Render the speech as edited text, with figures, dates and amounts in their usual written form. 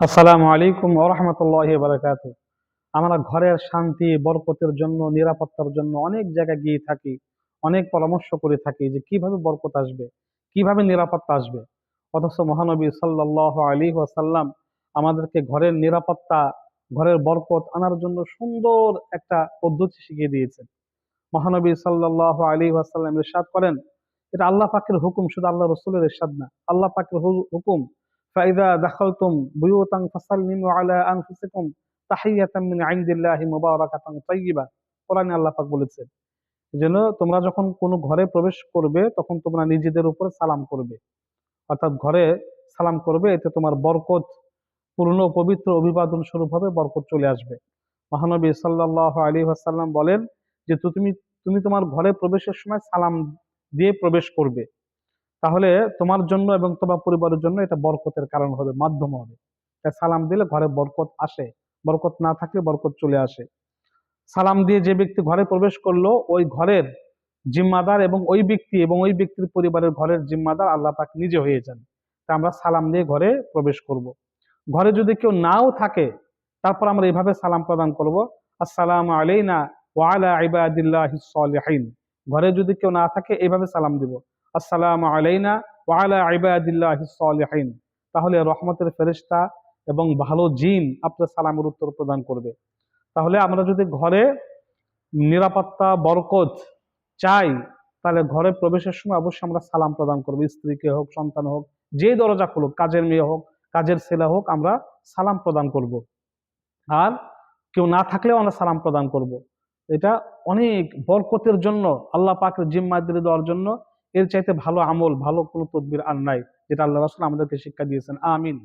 আসসালামু আলাইকুম ওয়া রাহমাতুল্লাহি ওয়া বারাকাতুহু। আমরা ঘরের শান্তি বরকতের জন্য, নিরাপত্তার জন্য অনেক জায়গায় গিয়ে থাকি, অনেক পরামর্শ করে থাকি যে কিভাবে বরকত আসবে, কিভাবে নিরাপত্তা আসবে। অথচ মহানবী সাল্লাল্লাহু আলাইহি ওয়াসাল্লাম আমাদেরকে ঘরের নিরাপত্তা, ঘরের বরকত আনার জন্য সুন্দর একটা পদ্ধতি শিখিয়ে দিয়েছেন। মহানবী সাল্লাল্লাহু আলাইহি ওয়াসাল্লাম ইরশাদ করেন, এটা আল্লাহ পাকের হুকুম, শুধু আল্লাহ রাসূলের ইরশাদ না, আল্লাহ পাকের হুকুম। ফাইদা দাখালতুম বুয়ুতান ফাসাল্লিমু আলা আনফুসিকুম তাহিয়াতাম মিন ইনদিল্লাহি মুবারাকাতান তাইয়্যিবা। কোরআনে আল্লাহ পাক বলেছেন, এজন্য তোমরা যখন কোনো ঘরে প্রবেশ করবে তখন তোমরা নিজেদের উপর সালাম করবে, অর্থাৎ ঘরে সালাম করবে, এতে তোমার বরকত, পূর্ণ পবিত্র অভিবাদন স্বরূপ হবে, বরকত চলে আসবে। মহানবী সাল্লাল্লাহু আলাইহি ওয়াসাল্লাম বলেন যে তুমি তুমি তোমার ঘরে প্রবেশের সময় সালাম দিয়ে প্রবেশ করবে, তাহলে তোমার জন্য এবং তোমার পরিবারের জন্য এটা বরকতের কারণ হবে, মাধ্যম হবে। তাই সালাম দিলে ঘরে বরকত আসে, বরকত না থাকলে বরকত চলে আসে। সালাম দিয়ে যে ব্যক্তি ঘরে প্রবেশ করলো, ওই ঘরের জিম্মাদার এবং ওই ব্যক্তি এবং ওই ব্যক্তির পরিবারের ঘরের জিম্মাদার আল্লাহ পাক নিজে হয়ে যান। তা আমরা সালাম দিয়ে ঘরে প্রবেশ করব। ঘরে যদি কেউ নাও থাকে, তারপর আমরা এইভাবে সালাম প্রদান করব, আসসালামু আলাইনা ওয়া আলা ইবাদিল্লাহিস সলিহিন। ঘরে যদি কেউ না থাকে, এইভাবে সালাম দিব, আসসালামু আলাইনা ওয়া আলা ইবাদিল্লাহিস সলিহিন। তাহলে রহমতের ফেরেশতা এবং ভালো জিন আপনার সালামের উত্তর প্রদান করবে। তাহলে আমরা যদি ঘরে নিরাপত্তা, বরকত চাই, তাহলে ঘরে প্রবেশের সময় অবশ্যই আমরা সালাম প্রদান করবো। স্ত্রীকে হোক, সন্তান হোক, যে দরজা খুলুক, কাজের মেয়ে হোক, কাজের ছেলে হোক, আমরা সালাম প্রদান করব। আর কেউ না থাকলেও আমরা সালাম প্রদান করব। এটা অনেক বরকতের জন্য, আল্লাহ পাকের জিম্মাদারি দেওয়ার জন্য এর চাইতে ভালো আমল, ভালো কোনো তদবির আর নাই, যেটা আল্লাহ রাসূল আমাদেরকে শিক্ষা দিয়েছেন। আমিন।